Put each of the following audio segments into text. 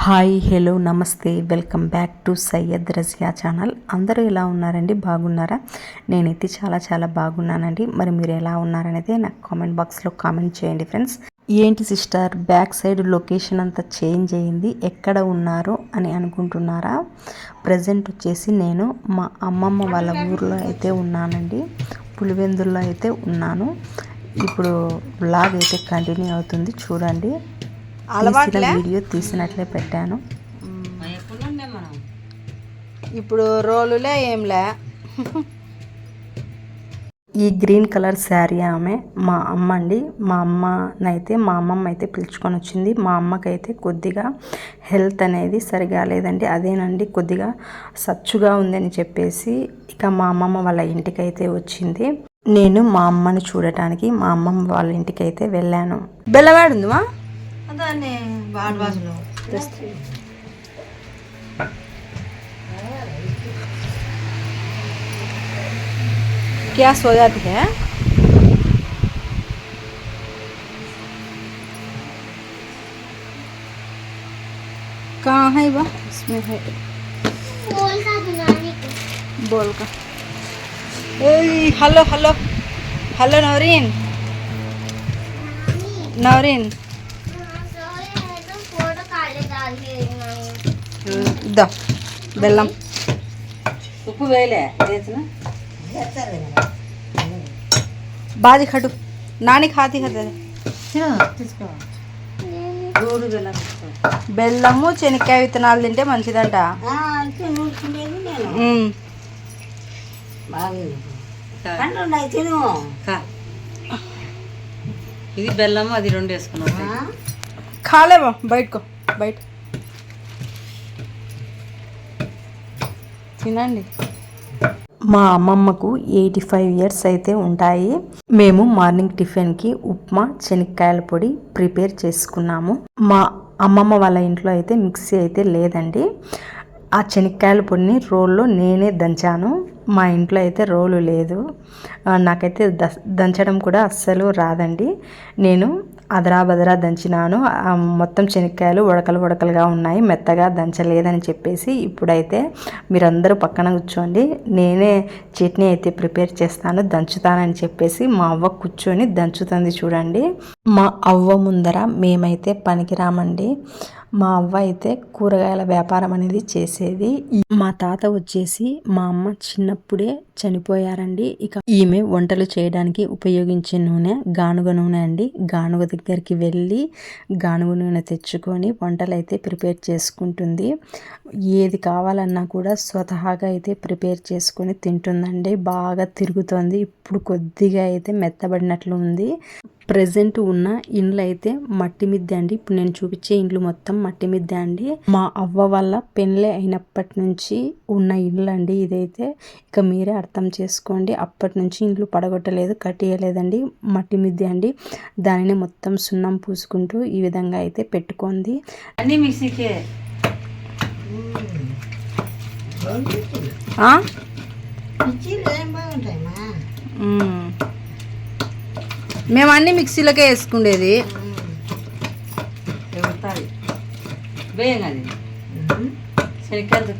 Hi hello నమస్తే welcome back to Syed Razia channel. అందరూ ఎలా ఉన్నారండి? బాగున్నారా? నేనైతే చాలా బాగున్నానండి. మరి మీరు ఎలా ఉన్నారనేది నాకు కామెంట్ బాక్స్లో కామెంట్ చేయండి ఫ్రెండ్స్. ఏంటి సిస్టర్ బ్యాక్ సైడ్ లొకేషన్ అంతా చేంజ్ అయ్యింది, ఎక్కడ ఉన్నారు అని అనుకుంటున్నారా? ప్రజెంట్ వచ్చేసి నేను మా అమ్మమ్మ వాళ్ళ ఊర్లో అయితే ఉన్నానండి, పులివెందుల్లో అయితే ఉన్నాను. ఇప్పుడు వ్లాగ్ అయితే కంటిన్యూ అవుతుంది, చూడండి. వీడియో తీసినట్లే పెట్టాను. ఇప్పుడు రోలులే ఏంలే. ఈ గ్రీన్ కలర్ శారీ ఆమె మా అమ్మ అండి. మా అమ్మమ్మ అయితే పిలుచుకొని వచ్చింది. మా అమ్మకైతే కొద్దిగా హెల్త్ అనేది సరిగా లేదండి, అదేనండి కొద్దిగా సచ్చుగా ఉందని చెప్పేసి ఇక మా అమ్మమ్మ వాళ్ళ ఇంటికైతే వచ్చింది. నేను మా అమ్మని చూడటానికి మా అమ్మమ్మ వాళ్ళ ఇంటికి అయితే వెళ్ళాను. బెల్లవాడుందిమా అదాన్ని బాడవాసులో क्या सो जाती है? कहाँ है वो? इसमें है बोल का. Hello hello hello Naureen Naureen दा बेल्लम ఉప్పు వేయలే వేసిన बाजी खटू नानी खाती है తీసుకో గోడు బెల్లం తీసుకో. బెల్లము శనక్కాయ విత్తనాలు తింటే మంచిదంట. ఇది బెల్లం అది రెండు వేసుకున్నాం. ఖాలేవా బయటకో బయట తినండి. మా అమ్మమ్మకు 85 ఇయర్స్ అయితే ఉంటాయి. మేము మార్నింగ్ టిఫిన్కి ఉప్మా శనక్కాయల పొడి ప్రిపేర్ చేసుకున్నాము. మా అమ్మమ్మ వాళ్ళ ఇంట్లో అయితే మిక్సీ అయితే లేదండి. ఆ శనక్కాయల పొడిని రోల్లో నేనే దంచాను. మా ఇంట్లో అయితే రోలు లేదు. నాకైతే దంచడం కూడా అస్సలు రాదండి. నేను అదరా దంచినాను. మొత్తం శనక్కాయలు ఉడకలుగా ఉన్నాయి, మెత్తగా దంచలేదని చెప్పేసి ఇప్పుడైతే మీరందరూ పక్కన కూర్చోండి, నేనే చట్నీ అయితే ప్రిపేర్ చేస్తాను, దంచుతానని చెప్పేసి మా అవ్వ కూర్చొని దంచుతుంది. చూడండి, మా అవ్వ ముందర మేమైతే పనికిరామండి. మా అవ్వ అయితే కూరగాయల వ్యాపారం అనేది చేసేది. మా తాత వచ్చేసి మా అమ్మ చిన్నప్పుడే చనిపోయారండి. ఇక ఈమె వంటలు చేయడానికి ఉపయోగించే నూనె గానుగ నూనె అండి. గానుగ దగ్గరికి వెళ్ళి గానుగ నూనె తెచ్చుకొని వంటలు అయితే ప్రిపేర్ చేసుకుంటుంది. ఏది కావాలన్నా కూడా స్వతహాగా అయితే ప్రిపేర్ చేసుకొని తింటుందండి. బాగా తిరుగుతోంది. ఇప్పుడు కొద్దిగా అయితే మెత్తబడినట్లు ఉంది. ప్రజెంట్ ఉన్న ఇండ్లు అయితే మట్టి మిద్దె అండి. ఇప్పుడు నేను చూపించే ఇండ్లు మొత్తం మట్టి మిద్దె అండి. మా అవ్వ వల్ల పెళ్ళి అయినప్పటి నుంచి ఉన్న ఇల్లు అండి ఇదైతే. ఇక మీరే అర్థం చేసుకోండి. అప్పటి నుంచి ఇండ్లు పడగొట్టలేదు, కట్టియలేదండి, మట్టి మిద్దె అండి. దానిని మొత్తం సున్నం పూసుకుంటూ ఈ విధంగా అయితే పెట్టుకుంది. అన్ని మిక్సీకే మేము అన్ని మిక్సీలకే వేసుకుండేది. వేయండి శనక్కాయలు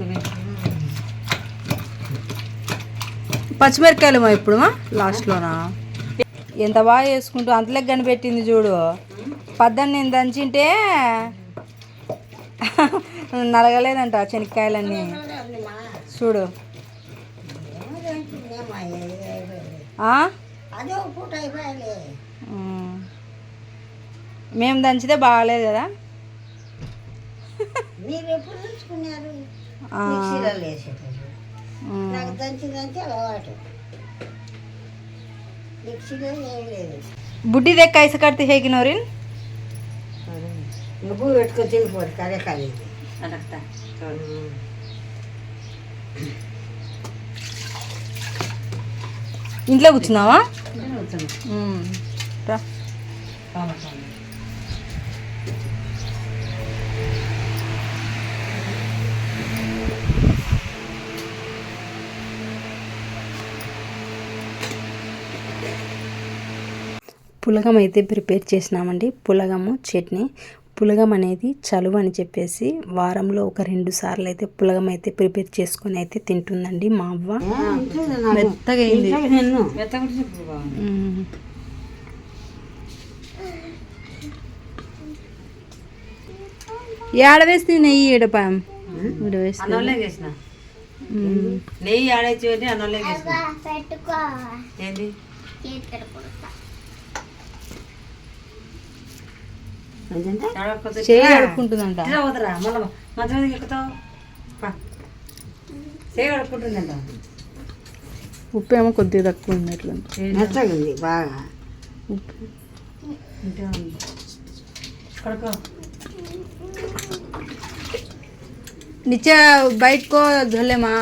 పచ్చిమిరకాయలు ఇప్పుడు లాస్ట్లోనా ఎంత బాగా వేసుకుంటూ అంతలోకి కనిపెట్టింది చూడు. పద్దన్ని నేను దంచింటే నలగలేదంట శనక్కాయలన్నీ. చూడు మేము దంచితే బాగాలేదు కదా. बुढ़ी देख कैसे करती है कि नौरीन? ఇంట్లో కూర్చున్నావా? పులగం అయితే ప్రిపేర్ చేసినామండి. పులగము చట్నీ పులగం అనేది చలువ అని చెప్పేసి వారంలో ఒక 2 సార్లు అయితే పులగం అయితే ప్రిపేర్ చేసుకొని అయితే తింటుందండి మా అవ్వ. మెత్తగా అయింది. మెత్తగా ఉంటే ఇప్పుడు బాగుంది. ఏడ వేస్తే నెయ్యి ఈడపాం ఈడ వేస్తే అన్నంలో వేసిన నెయ్యి ఆడేసి అన్నంలో వేసిన ఏంది చేయి కడుక్కుంటుందంట. వదరా మళ్ళీ మంచం మీద ఎక్కుతావు చేయి కడుక్కుంటుందంట. ఉప్పు ఏమో కొద్దిగా తక్కువ ఉంది అట్లా మెత్తగా బాగా కడుకో నిచ్చే బయటకో జల్లేమా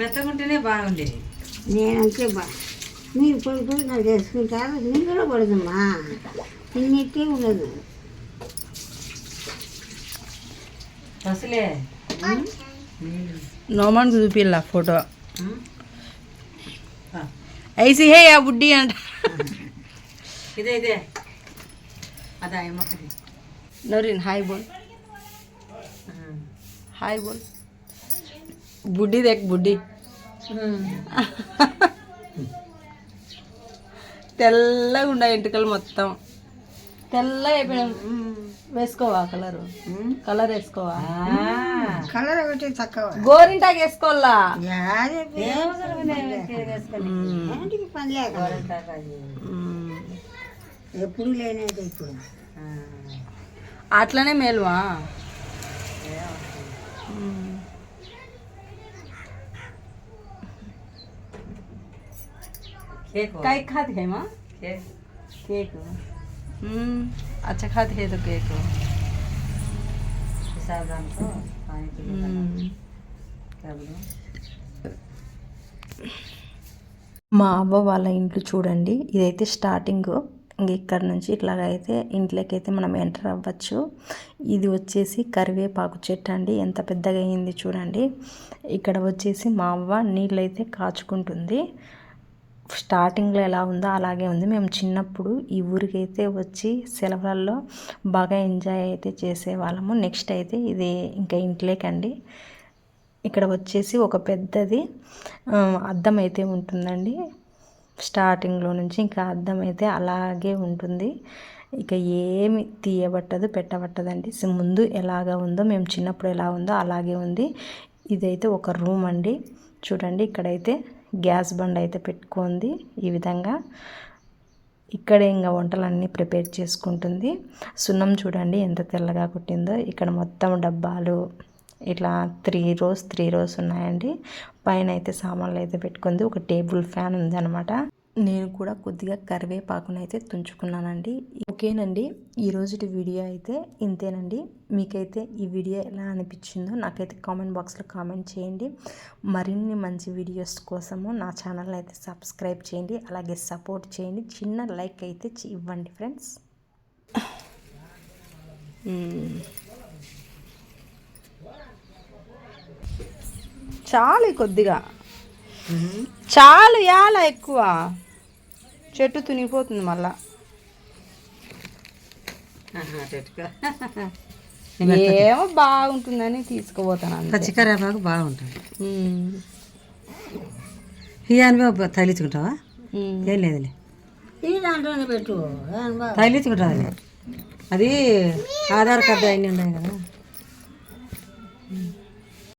మెత్తగా ఉంటేనే బాగుండేది. నేనంటే మీరు పొడి నాకు చేసుకుంటారు నేను కూడా పడదమ్మా తిన్నట్టే ఉండదు. అసలే నోమానికి చూపిల్లా ఫోటో ఐసి హే ఆ బుడ్డి అంట. ఇదే ఇదే అదా ఏమక్కడి నవరీన్ హాయ్ బోల్ హాయ్ బోల్ బుడ్డి దేక్ బుడ్డి తెల్లగా ఉన్నాయి ఎంటుకలు మొత్తం తెల్లగా అయిపోయినా. వేసుకోవా కలరు కలర్ వేసుకోవా కలర్ ఒకటి తక్కువ గోరింటాకు వేసుకోవాలా. పని లేక ఎప్పుడు లేనైతే ఇప్పుడు అట్లనే మేలువా. केक खाते हैं माँ केक अच्छा खाते हैं तो केक మా అవ్వ వాళ్ళ ఇంట్లో చూడండి, ఇదైతే స్టార్టింగ్. ఇంక ఇక్కడ నుంచి ఇట్లాగైతే ఇంట్లోకి అయితే మనం ఎంటర్ అవ్వచ్చు. ఇది వచ్చేసి కరివేపాకు చెట్టు అండి, ఎంత పెద్దగా అయింది చూడండి. ఇక్కడ వచ్చేసి మా అవ్వ నీళ్ళు అయితే కాచుకుంటుంది. స్టార్టింగ్లో ఎలా ఉందో అలాగే ఉంది. మేము చిన్నప్పుడు ఈ ఊరికైతే వచ్చి సెలవులలో బాగా ఎంజాయ్ అయితే చేసేవాళ్ళము. నెక్స్ట్ అయితే ఇది ఇంకా ఇంట్లోకండి. ఇక్కడ వచ్చేసి ఒక పెద్దది అద్దం అయితే ఉంటుందండి. స్టార్టింగ్లో నుంచి ఇంకా అద్దం అయితే అలాగే ఉంటుంది. ఇక ఏమి తీయబట్టదు పెట్టబట్టదండి. ముందు ఎలాగ ఉందో మేము చిన్నప్పుడు ఎలా ఉందో అలాగే ఉంది. ఇదైతే ఒక రూమ్ అండి. చూడండి ఇక్కడైతే గ్యాస్ బండ్ అయితే పెట్టుకుంది. ఈ విధంగా ఇక్కడే ఇంకా వంటలన్నీ ప్రిపేర్ చేసుకుంటుంది. సున్నం చూడండి ఎంత తెల్లగా కుట్టిందో. ఇక్కడ మొత్తం డబ్బాలు ఇట్లా 3 రోస్ ఉన్నాయండి. పైన అయితే సామాన్లు అయితే పెట్టుకుంది. ఒక టేబుల్ ఫ్యాన్ ఉందన్నమాట. నేను కూడా కొద్దిగా కరివేపాకునైతే తుంచుకున్నానండి. ఓకేనండి, ఈరోజుటి వీడియో అయితే ఇంతేనండి. మీకైతే ఈ వీడియో ఎలా అనిపించిందో నాకైతే కామెంట్ బాక్స్లో కామెంట్ చేయండి. మరిన్ని మంచి వీడియోస్ కోసము నా ఛానల్ అయితే సబ్స్క్రైబ్ చేయండి, అలాగే సపోర్ట్ చేయండి. చిన్న లైక్ అయితే ఇవ్వండి ఫ్రెండ్స్. చాలు కొద్దిగా చాలు యాల ఎక్కువ చెట్టు తునిగిపోతుంది మళ్ళా. ఏమో బాగుంటుందని తీసుకుపోతాను. పచ్చికరేపాకు బాగుంటుంది. ఇవన్నీ తగిలించుకుంటావా? ఏం లేదులే, ఈ దాంట్లోనే పెట్టు తగిలించుకుంటుంది. అది ఆధార్ కార్డు అన్నీ ఉన్నాయి కదా.